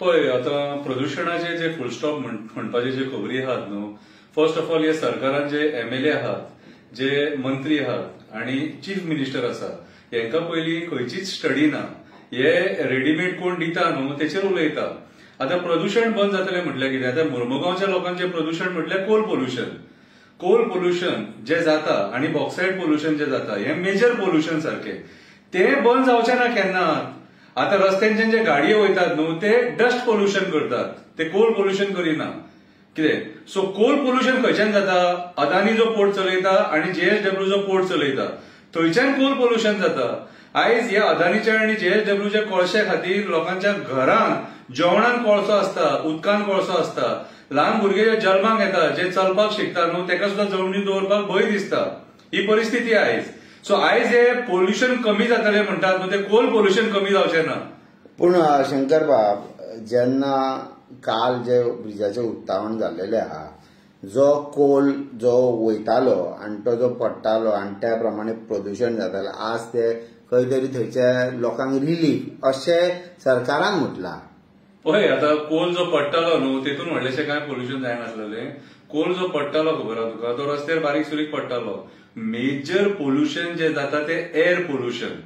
पळय आतां प्रदूषणाचे जे फुलस्टॉप म्हणपाचे जे खबरी आहात न्हू, फर्स्ट ऑफ ऑल हे सरकारान जे एमएलए आहात, जे मंत्री आहात आणि चीफ मिनिस्टर आसा, हांकां पयलीं खंयचीच स्टडी ना. हे रेडीमेड कोण दिता न्हू तेचेर उलयता. आतां प्रदूषण बंद जातलें म्हटल्यार कितें? आतां मुरमुगांवच्या लोकांचें प्रदूषण म्हटल्यार कोल पोल्युशन जे जाता आणि बॉक्सायड पोल्युशन जे जाता, हे मेजर पोल्युशन सारखे. ते बंद जावचे ना केन्ना. आता रस्त्यांच्यान जे गाडयो वयतात न्हू ते डस्ट पोल्युशन करतात, ते कोल पोल्युशन करिना. कितें? सो कोल पोल्युशन खंयच्यान जाता? अदानी जो पोर्ट चलयता आणि JSW जो पोर्ट चलयता थंयच्यान कोल पोल्युशन जाता. आयज ह्या अदानीच्या आणि JSWच्या कोळशा खातीर लोकांच्या घरांत जेवणान कोळसो आसता, उदकान कोळसो आसता. ल्हान भुरगे जे जल्माक येता, जे चलपाक शिकता न्हू, तेका सुद्धा जमनी दवरपाक भंय दिसता. ही परिस्थिती आयज. सो आयज हे पोल्युशन कमी जातले म्हणटात न्हू, ते कोल पोल्युशन कमी जावचें ना. पूण शंकर बाब, जेन्ना काल जे ब्रिजाचें उक्तावण जाल्लेलें आहा, जो कोल जो वयतालो आनी तो जो पडटालो आनी त्या प्रमाणे प्रदूषण जातालें, आज ते खंय तरी थंयच्या लोकांक रिलीफ अशें सरकारान म्हटलां. पळय आतां कोल जो पडटालो न्हू तेतून व्हडलेशें कांय पोल्युशन जायनासलें. कोल जो पडटालो खबर आहा तुका, तो रस्त्यार बारीक सुरीक पडटालो. मेजर पोल्युशन जे जाता ते एअर पोल्युशन.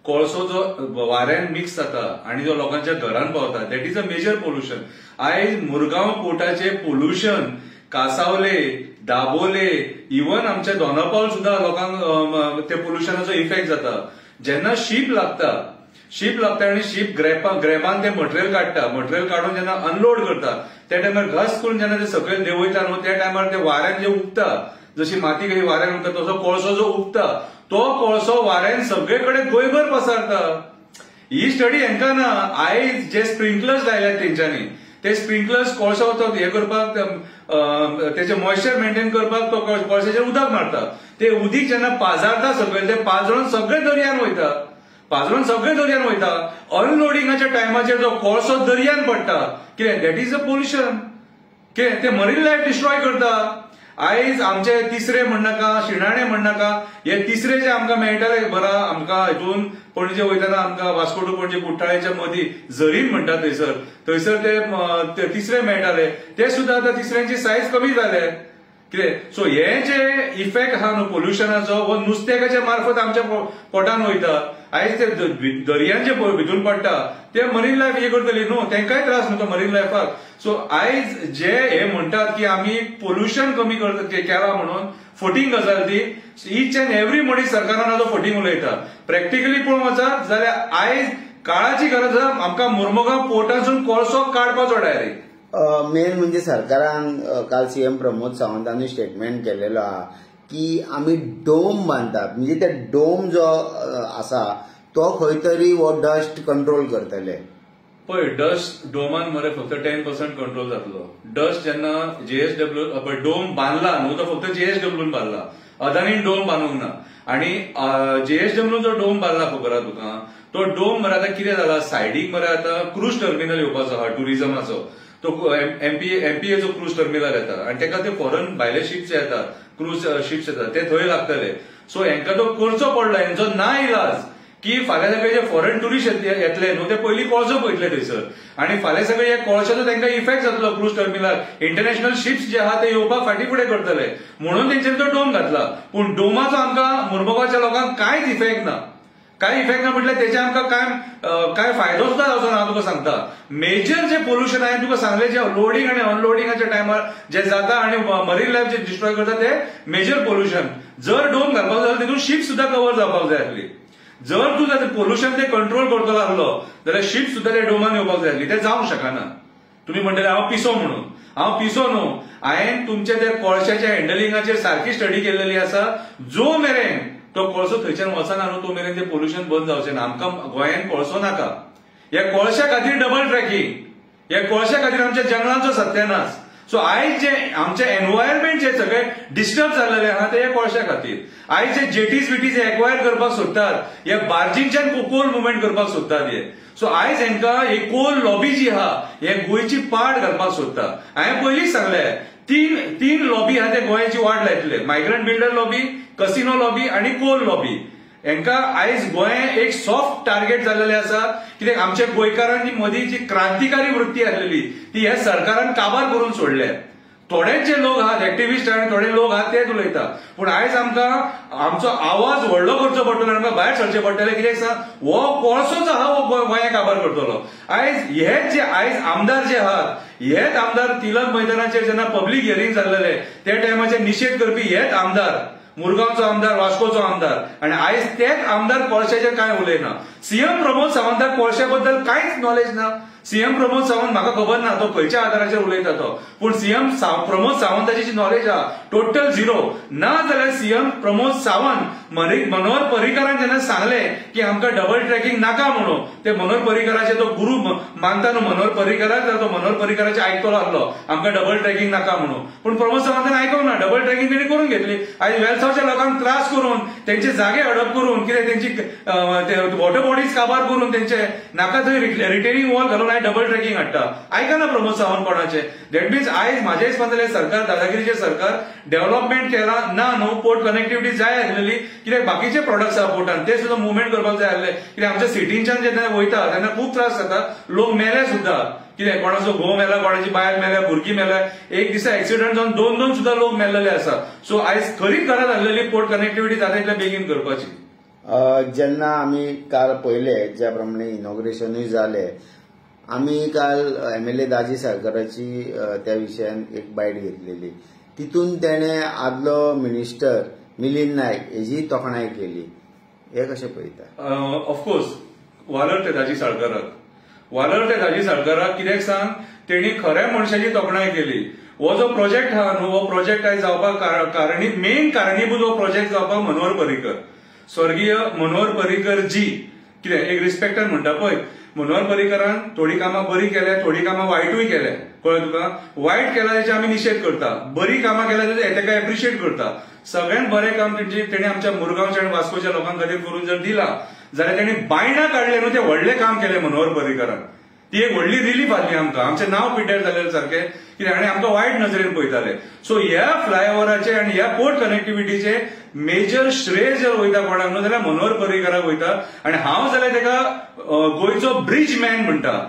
कोळसो जो वाऱ्यान मिक्स जाता आणि जो लोकांच्या घरांत पावता, that is a major pollution. आयज मुरगांव पोर्टाचे पोल्युशन, कासावले, दाबोले, इवन आमच्या दोनापावल सुद्धा लोकांक ते पोल्युशनाचो इफेक्ट जाता. जेन्ना शीप लागता आणि शीप ग्रेपान ते मटेरियल काडटा, मटेरियल काडून जेन्ना अनलोड करता, त्या टायमार घस करून जेन्ना ते सकयल देंवयता न्हू, त्या टायमार ते वाऱ्यान जे उगता, जशी माती कशी वाऱ्यान उगता तसो कोळसो जो उगता, तो कोळसो वाऱ्यान सगळे कडेन गोंयभर पसारता. ही स्टडी हांकां ना. आयज जे स्प्रिंकलर्स लायल्यात तेंच्यांनी, ते स्प्रिंकलर्स कोळसो हे करपाक, त्याचे मॉइश्चर मेंटेन करपाक तो कोळशाचेर उदक मारता. ते उदीक जेन्ना पाजारता सकयल, ते पाजळून सगळे दर्यान वयता. अनलोडिंगाच्या टायमाचेर जो कोळसो दर्यान पडटा, कितें? That is a pollution. कितें? ते मरीन लायफ डिस्ट्रॉय करता. आयज आमचे तिसरे म्हणनाका, शिणाणे म्हणनाका, हे तिसरे जे आमकां मेळटाले बरा, आमकां हितून पणजे वयताना आमकां वास्को टू पणजे कुट्टाळेच्या मदीं झरीन म्हणटा थंयसर ते तिसरे मेळटाले, ते सुद्धा आतां तिसऱ्यांची सायज कमी जाले. कितें? सो हे जे इफेक्ट आहा न्हू पोल्युशनाचो, हो नुस्तेकाच्या मार्फत आमच्या पोटान वयता. आयज ते दर्यान जे भितून पडटा ते मरीन लायफ हे करतली न्हू, तेंकाय त्रास न्हू तो मरीन लायफाक. सो आयज जे हे म्हणटात की आमी पोल्युशन कमी केला म्हणून फटींग गजाल ती, ईच अँड एव्हरी मनीस सरकारान आजो फटींग उलयता. प्रॅक्टिकली पळोवंक वचत जाल्यार आयज काळाची गरज आहा आमकां मुरमुगांव पोर्टासून कोळसो काडपाचो डायरेक्ट. मेन म्हणजे सरकारान काल CM प्रमोद सावंतांनी स्टेटमेंट केलेलो आहा की आमी डोम बांदतात, म्हणजे ते डोम जो आसा तो खंय तरी हो डस्ट कंट्रोल करतले. पळय डस्ट डोमान मरे फक्त 10% कंट्रोल जातलो. डस्ट जेन्ना JSW डोम बांदला न्हू, तो फक्त JSWन बांदला, अदानीन डोम बांदूंक ना. आणि JSW जो डोम बांदला खबर आहा तुका, तो डोम मरे आतां कितें जाला, सायडीक मरे आतां क्रूज टर्मिनल येवपाचो आहा टुरिझमाचो. तो MPA जो क्रूज टर्मिनल येता आणि तेका ते फॉरेन भायले शिप्स येतात, क्रूज शिप्स येतात, ते थंय लागतले. सो हांकां तो करचो पडला. हांचो ना इलाज की फाल्यां सगळे जे फॉरेन टुरिस्ट येतले न्हू, ते पयलीं कोळसो पळयतले थंयसर, आणि फाल्यां सगळे हे कोळशाचो तांकां इफेक्ट जातलो. क्रूज टर्मिनल इंटरनॅशनल शिप्स जे आहा ते येवपाक फाटीं फुडें करतले म्हणून तेंच्यांनी तो डोम घातला. पूण डोमाचो आमकां मुरमुगांवच्या लोकांक कांयच इफेक्ट ना. काय इफेक्ट ना म्हटल्यार तेचे आमकां काय फायदो सुद्धा जावचो ना. हांव तुका सांगता, मेजर जे पोल्युशन हांवें तुका सांगलें, जे लोडिंग आणि अनलोडिंगाच्या टायमार जे जाता आणि मरीन लायफ जे डिस्ट्रॉय करता, ते मेजर पोल्युशन. जर डोम घालपाक जाय तितून शीप सुद्धा कव्हर जावपाक जाय आसली. जर तूं पोल्युशन ते कंट्रोल करतलो आसलो जाल्यार शीप सुद्धा त्या डोमान येवपाक जाय आसली. ते जावंक शकना. तुम्ही म्हणटले हांव पिसो म्हणून. हांव पिसो न्हू, हांवें तुमच्या त्या कोळशाच्या हँडलिंगाचेर सारकी स्टडी केल्लेली आसा. जो मेरेन तो कोळसो थंयच्यान वचना न्हू, तो मेरेन ते पोल्युशन बंद जावचें ना. आमकां गोंयांत कोळसो नाका. ह्या कोळशा खातीर डबल ट्रॅकिंग, ह्या कोळशा खातीर आमच्या जंगलांचो सत्यानाश. सो आयज जे आमचे एनवायरमेंट जे सगळे डिस्टर्ब जाल्लेले आहा ते ह्या कोळशा खातीर. आयज जे जेटीज बिटीज एक्वायर करपाक सोदतात, ह्या बार्जींच्यान कोल मुवमेंट करपाक सोदतात हे. सो आयज हांकां ही कोल लॉबी जी आहा हे गोंयची पाड घालपाक सोदता. हांवें पयलींच सांगलें, तीन लॉबी आहा ते गोंयाची वाट लायतले. Migrant builder lobby, casino lobby आणि कोल लॉबी. हांकां आयज गोंय एक सॉफ्ट टार्गेट जाल्लेलें आसा, कित्याक आमच्या गोंयकारांची मदीं जी क्रांतिकारी वृत्ती आसलेली ती ह्या सरकारान काबार करून सोडल्या. थोडेच जे लोक आहात एक्टिव्हिस्ट आनी थोडे लोक आहात तेच उलयता, पूण आयज आमकां आमचो आवाज व्हडलो करचो पडटलो, आमकां भायर सरचें पडटलें. कित्याक सांग, हो कोळसोच आहा हो गोंया काबार करतलो. आयज हेच जे आयज आमदार जे आहात, हेच आमदार तिलक मैदानाचेर जेन्ना पब्लीक हियरींग जाल्लेले त्या टायमाचेर निशेध करपी हेच आमदार, मुरगांवचो आमदार, वास्कोचो आमदार, आनी आयज तेच आमदार कोळशाचेर कांय उलयना. सीएम प्रमोद सावंताक कोळशा बद्दल कांयच नॉलेज ना. सीएम प्रमोद सावंत म्हाका खबर ना तो खंयच्या आधाराचेर उलयता तो, पूण सीएम प्रमोद सावंताची जी नॉलेज आहा टोटल झिरो. ना जाल्यार सीएम प्रमोद सावंत मनोहर पर्रीकारान जेन्ना सांगलें की आमकां डबल ट्रॅकिंग नाका म्हणून, ते मनोहर पर्रीकाराचे तो गुरू मानता न्हू मनोहर पर्रीकाराक, तर तो मनोहर पर्रीकाराचे आयकतलो आसलो आमकां डबल ट्रॅकिंग नाका म्हणून. पूण प्रमोद सावंतान आयकूंक ना, डबल ट्रॅकिंग तेणी करून घेतली. आयज वेलसावच्या लोकांक त्रास करून, तेंचे जागे हडप करून, कितें तेंची वॉटर बॉडीज काबार करून, तेंचे नाका थंय रिटेनिंग वॉल घालून डबल ट्रॅकिंग हाडटा. आयकना प्रमोद सावंत कोणाचे. दॅट मीन्स आयज म्हाज्या हिसपांतले सरकार, दादागिरीचे सरकार डेव्हलपमेंट केला ना न्हू. पोर्ट कनेक्टिव्हिटी जाय आसलेली, कित्याक बाकीचे प्रोडक्ट्स आहा पोर्टान ते सुद्दां मुवमेंट करपाक जाय आसले. कित्याक आमच्या सिटींच्यान जेन्ना वयता तेन्ना खूब त्रास जाता, लोक मेले सुद्दां. कित्याक कोणाचो घोव मेला, कोणाची बायल मेल्या, भुरगीं मेल्या, एक दिसा एक्सिडंट जावन दोन सुद्दां लोक मेल्लेले आसा. सो आयज खरीच गरज आसलेली पोर्ट कनेक्टिव्हिटी जाता तितल्या बेगीन करपाची. जेन्ना आमी काल पळयले ज्या प्रमाणे इनॉग्रेशनूय जालें, आमी काल MLA दाजी सरकाराची त्या विशयान एक बायट घेतलेली. तितून तेणे आदलो मिनिस्टर मिलिंद नायक हेजी तोखणाय केली. हे कशें पळयता? ऑफकोर्स वालोर दाजी साळकाराक कित्याक सांग, तेणी खऱ्या मनशाची तोखणाय केली. हो जो प्रोजेक्ट आहा न्हू, हो प्रोजेक्ट आयज जावपाक मेन कारणीभूत हो प्रोजेक्ट जावपाक मनोहर पर्रीकर, स्वर्गीय मनोहर पर्रीकर जी. कितें एक रिस्पेक्टान म्हणटा पळय, मनोहर पर्रीकरान थोडी कामां बरी केल्या, थोडी कामां वायटूय केल्या. कळ्ळें तुका? वायट केला तेचे आमी निशेध करता, बरी कामां केल्या तेका एप्रिशिएट करता. सगळ्यात बरें काम तेणी आमच्या मुरगांवच्या आनी वास्कोच्या लोकांक खातीर करून जर दिला जाल्यार तेणी बायणां काडले न्हू, ते व्हडलें काम केलें मनोहर पर्रीकरान. ती एक व्हडली रिलीफ आसली आमकां. आमचें नांव पिड्ड्यार जालेलें सारकें, कित्याक आनी आमकां वायट नजरेन पळयताले. सो ह्या फ्लायओव्हराचे आनी ह्या पोर्ट कनेक्टिव्हिटीचे मेजर श्रेय जर वयता कोणाक न्हू जाल्यार मनोहर पर्रीकराक वयता. आनी हांव जाल्यार तेका गोंयचो ब्रिज मॅन म्हणटा.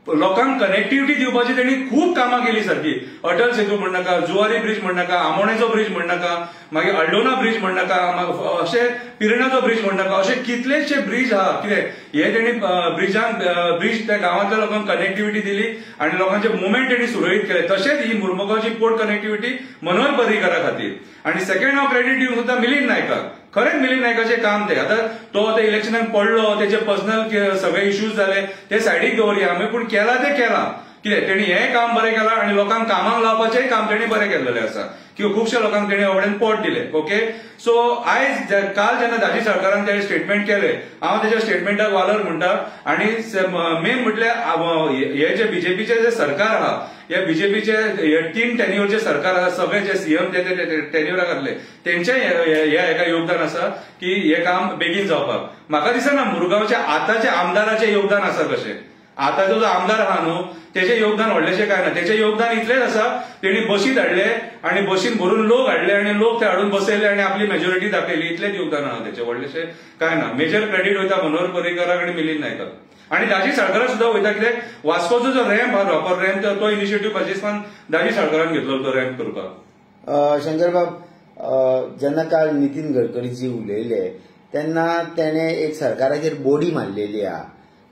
लोकांक कनेक्टिव्हिटी दिवपाची तेणी खूब कामां केली सारकी. अटल सेतू म्हणनाका, जुवारी ब्रिज म्हणनाका, आमोणेचो ब्रिज म्हणनाका, मागीर अल्डोना ब्रिज म्हणनाका, अशें पिरणाचो ब्रिज म्हणनाका, अशे कितलेशे ब्रिज आहा. कितें हे तेणी ब्रिज त्या गांवांतल्या लोकांक कनेक्टिव्हिटी दिली आनी लोकांचे मुवमेंट तेणी सुरळीत केले. तशेंच ही मुर्मुगांवची पोर्ट कनेक्टिव्हिटी मनोहर पर्रीकरा खातीर. आनी सेकंड हांव क्रेडीट दिवंक सोदता मिलिंद नायकाक. खरेंच मिलिंद नायकाचें काम तें. आतां तो आतां इलेक्शनाक पडलो, तेचे पर्सनल सगळे इश्यूज जाले, ते सायडीक दवरया आमी, पूण केला तें केलां. कितें तेणी हें काम बरें केलां आनी लोकांक कामाक लावपाचेंय काम तेणी बरें केल्लेलें आसा. किंवा खुबश्या लोकांक तेणी आवडून पोट दिलें. ओके, सो आयज काल जेन्ना दाजी सरकारान तें स्टेटमेंट केलें, हांव तेच्या स्टेटमेंटाक वालोर म्हणटा. आनी मेन म्हटल्यार हे जे बीजेपीचे जे सरकार आहा, या बीजेपीचे 3 टेन्युअरचे सरकार आहा, सगळे जे सीएम जे टेन्युअराक आसले तेंचे हेका योगदान आसा की हे काम बेगीन जावपाक. म्हाका दिसना मुरगांवच्या आतांच्या आमदाराचें योगदान आसा कशें. आतांचो जो आमदार आहा न्हू तेचें योगदान व्हडलेशें काय ना. तेचें योगदान इतलेंच आसा, तेणी बशीत हाडले आनी बशीन भरून लोक हाडले आनी लोक ते हाडून बसयले आनी आपली मेजॉरिटी दाखयली. इतलेंच योगदान आहा तेचें, व्हडलेशें काय ना. मेजर क्रेडीट वयता मनोहर पर्रीकराक आनी मिलिंद नायकाक. आनी दाजी साळकाराक सुद्दां वयता, कित्याक वास्कोचो जो रॅम्प आहा रॉपर रॅम्प, तो इनिशिएटीव्ह पाकिस्तान दाजी साळकारान घेतलो तो रॅम्प करपाक. शंकरबाब, जेन्ना काल नितीन गडकरीजी उलयले तेन्ना तेणे एक सरकाराचेर बोडी मारलेली आहा.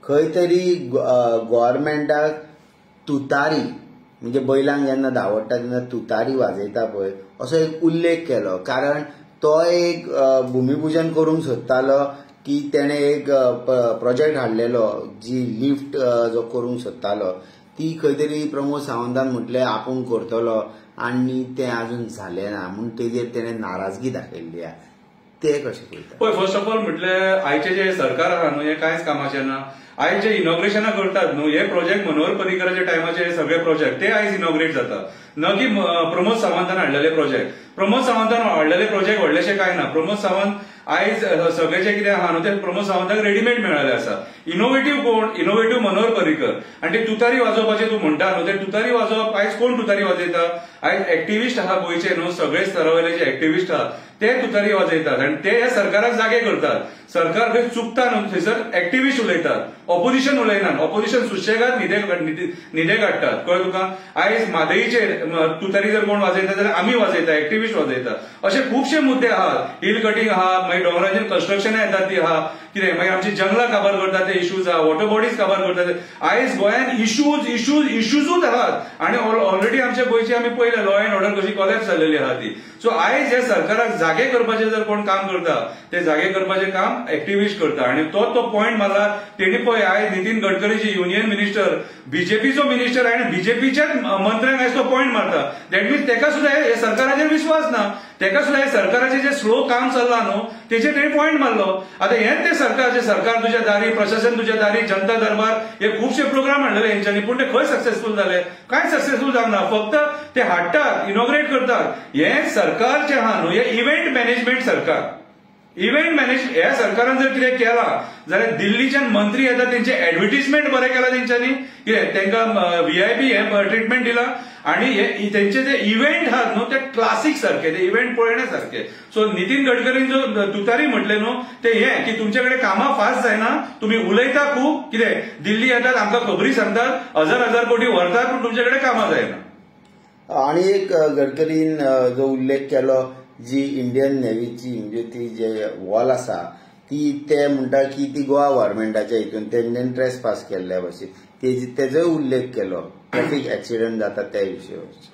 खंय तरी गव्हर्मेंटाक तुतारी म्हणजे बैलांक जेन्ना धांवडटा तेन्ना तुतारी वाजयता पळय असो एक उल्लेख केलो. कारण तो एक भुमिपूजन करूंक सोदतालो की तेणे एक प्रोजेक्ट हाडलेलो जी लिफ्ट जो करूंक सोदतालो ती खंय तरी प्रमोद सावंतान म्हटलें आपूण करतलो आनी तें अजून जालें ना म्हणून तेजेर तेणे नाराजगी दाखयल्ली आहा. ते कशें पळयता? पळय, फर्स्ट ऑफ ऑल म्हटल्यार आयचे जे सरकार आहा न्हू हें कांयच कामाचें ना. आयज जे इनॉग्रेशनां करतात न्हू हे प्रोजेक्ट मनोहर पर्रीकराच्या टायमाचे सगळे प्रोजेक्ट ते आयज इनॉग्रेट जाता. न की प्रमोद सावंतान हाडलेले प्रोजेक्ट. प्रमोद सावंतान हाडलेले प्रोजेक्ट व्हडलेशे काय ना. प्रमोद सावंत आयज सगळे जे कितें आहा न्हू ते प्रमोद सावंताक रेडीमेड मेळ्ळेले आसा. इनोव्हेटिव्ह कोण? इनोव्हेटिव्ह मनोहर पर्रीकर. आनी ते तुतारी वाजोवपाचें तूं म्हणटा न्हू, ते तुतारी वाजोवप आयज कोण तुतारी वाजयता? आयज एक्टिव्हिस्ट आहा गोंयचे न्हू, सगळे स्तरावयले जे एक्टिव्हिस्ट आहा ते तुतारी वाजयतात आणि ते ह्या सरकाराक जागे करतात. सरकार खंय चुकता न्हू थंयसर एक्टिव्हिस्ट उलयतात, ऑपोजिशन उलयनात, ऑपोजिशन सुशेगाद न्हिदे काडटात. कळ्ळें तुका? आयज म्हादईचेर तुतारी जर कोण वाजयता जाल्यार आमी वाजयता, एक्टिव्हिस्ट वाजयता. असे खुबशे मुद्दे आहात. हिल कटिंग आहा, मागीर दोंगराचेर कन्स्ट्रक्शनां येतात ती आहा, कितें मागीर आमची जंगलां काबार करतात ते इश्यूज आहा, वॉटर बॉडीज काबार करतात. आयज गोंयांत इश्यूजूच आहात आणि ऑलरेडी आमच्या गोंयची आमी पळयलें लॉ अँड ऑर्डर कशी कॉलॅप्स जाल्लेली आहा ती. सो आयज ह्या सरकाराक जागे करपाचें जर कोण काम करता ते जागे करपाचें काम एक्टिव्हिस्ट करता. आणि तो पॉयंट मारला तेणी पळय. आयज नितीन गडकरीजी युनियन मिनिस्टर, बीजेपीचो मिनिस्टर आणि बीजेपीच्याच मंत्र्यांक आयज तो पॉयंट मारता. दॅट मीन्स तेका सुद्धा हे सरकाराचेर विश्वास ना. तेका सुद्धा हे सरकाराचें जे स्लो काम चल्लां न्हू तेचेर तेणी पॉयंट मारलो. आता हेच ते सरकार तुज्या दारी, प्रशासन तुज्या दारी, जनता दरबार हे खुबशे प्रोग्राम हाडलेले हेंच्यांनी, पूण ते खंय सक्सेसफूल जाले? कांय सक्सेसफूल जावना. फक्त ते हाडटात, इनॉग्रेट करतात. हे सरकार जे आहा न्हू हे इव्हेंट मॅनेजमेंट सरकार. इव्हेंट मॅनेज ह्या सरकारान जर कितें केला जाल्यार दिल्लीच्यान मंत्री येतात तेंचे ऍडव्हर्टिजमेंट बरें केला तेंच्यांनी, कितें तेंकां व्हीआयपी ट्रिटमेंट दिला आणि तेंचे जे इव्हेंट आहात न्हू ते क्लासीक सारखे, ते इव्हेंट पळयणे सारखे. सो नितीन गडकरीन जो तुतारी म्हटले न्हू ते हे की तुमचे कडेन कामां फास्ट जायना, तुम्ही उलयता खूब, कितें दिल्ली येतात आमकां खबरी सांगतात, हजार कोटी व्हरतात, पूण तुमचे कडेन कामां जायना. आणि एक गडकरीन जो उल्लेख केलो जी इंडियन नेव्हीची म्हणजे ती जे वॉल आसा ती ते म्हणटा की ती गोवा गव्हर्मेंटाच्या हितून तेंच्यानी ट्रेस पास केल्ल्या भशेन तेजोय उल्लेख केलो. ट्रॅफिक एक्सिडेंट जातात त्या विशयावर.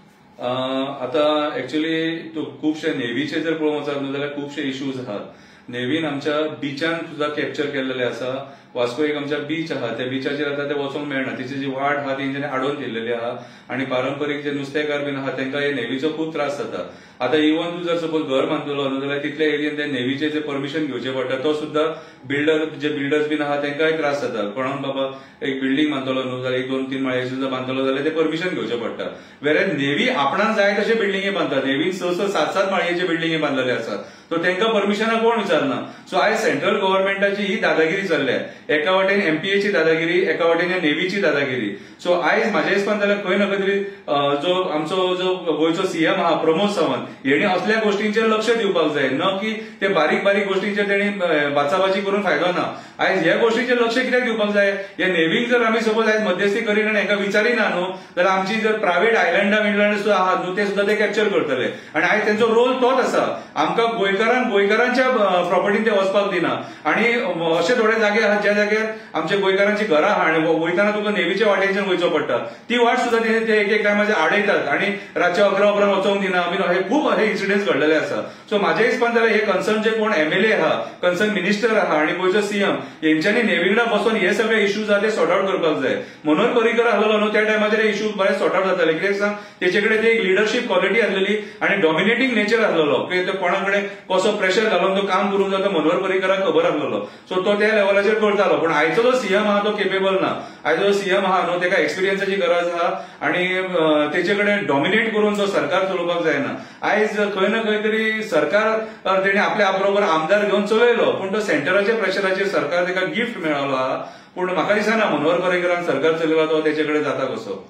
आता एक्च्युअली खुबशे नेव्हीचे जर पळोवंक वचत न्हू जाल्यार खुबशे इश्यूज आहात. नेव्हीन आमच्या बिचान सुद्धा कॅप्चर केलेले आसा. वास्को एक आमच्या बीच आहा, त्या बिचाचेर आता ते वचोंक मेळना. तिची जी वाट आहा ती तेंच्यांनी आडोवन दिल्लेली आहा आणि पारंपरीक जे नुस्तेकार बीन आहा तांकां हे नेव्हीचो खूब त्रास जाता. आता इवन तूं जर सपोज घर बांदतलो न्हू जाल्यार तितल्या एरियेन ते नेव्हीचे जे परमिशन घेवचें पडटा तो सुद्धा बिल्डर्स बीन आहा तांकांय त्रास जाता. कोणाक बाबा एक बिल्डींग बांदतलो न्हू जाल्यार 1-2-3 माळये सुद्धा बांदतलो जाल्यार ते परमिशन घेवचें पडटा. वेरेज नेव्ही आपणाक जाय तशे बिल्डिंगे बांदता. नेव्हीन 6-7 माळयेचे बिल्डिंगे बांदलेले आसात. सो तांकां परमिशनाक कोण विचारना. सो आयज सेंट्रल गव्हर्मेंटाची ही दादागिरी चल्ल्या. एका वाटेन एमपीएची दादागिरी, एका वाटेन नेव्हीची दादागिरी. सो आयज म्हाज्या हिसपान जाल्यार खंय ना खंय तरी जो आमचो गोंयचो सीएम आहा प्रमोद सावंत हेणी असल्या गोष्टींचेर लक्ष दिवपाक जाय, न की ते बारीक गोष्टींचेर तेणी बाचाबाची करून फायदो ना. आयज ह्या गोष्टींचेर लक्ष कित्याक दिवपाक जाय? ह्या नेव्हीक जर आमी सपोज आयज मध्यस्थी करीना आनी हेका विचारिना न्हू जाल्यार आमची जर प्रायव्हेट आयलंडा सुद्धा आहात न्हू ते सुद्धा ते कॅप्चर करतले. आणि आयज तेंचो रोल तोच आसा. आमकां गोंयकारांच्या प्रॉपर्टीन ते वचपाक दिना. आणि अशे थोडे जागे आहात ज्या जाग्यार आमच्या गोंयकारांची घरां आहा आणि वयताना तुका नेव्हीच्या वाटेच्यान वयचो पडटा. ती वाट सुद्धा ते एक टायमाचेर आडयतात आणि रातचे 11 उपरांत वचोंक दिना. हे खूब हे इन्सिडेंट्स घडलेले आसा. सो म्हाज्या हिसपान जाल्यार हे कन्सर्न जे कोण एमएलए आहा, कन्सर्न मिनिस्टर आहा आणि गोंयचो सीएम हेंच्यांनी नेव्हीकडेन बसून हे सगळे इश्यूज आहा ते सॉर्ट आउट करपाक जाय. मनोहर पर्रीकर आसलो न्हू त्या टायमाचेर हे इश्यूज बरे सॉर्ट आउट जाताले. कित्याक सांग तेचे कडेन ते एक लिडरशीप क्वॉलिटी आसलेली आणि डॉमिनेटिंग नेचर आसलेलो की ते कोणा कडेन कसो प्रेशर घालून तो काम करून जाता मनोहर पर्रीकराक खबर आसलेलो. सो तो त्या लेवलाचेर करतालो. पूण आयचो जो सीएम आहा तो केपेबल ना. आयचो जो सीएम आहा न्हू तेका एक्सपिरियन्साची गरज आहा आणि तेचे कडेन डॉमिनेट करून जो सरकार चलोवपाक जायना. आयज खंय ना खंय तरी सरकार तेणे आपल्या बरोबर आमदार घेवन चलयलो पूण तो सेंटराच्या प्रेशराचेर सरकार तेका गिफ्ट मेळलो आहा. पूण म्हाका दिसना मनोहर पर्रीकरान सरकार चलयला तो तेचे कडेन जाता कसो.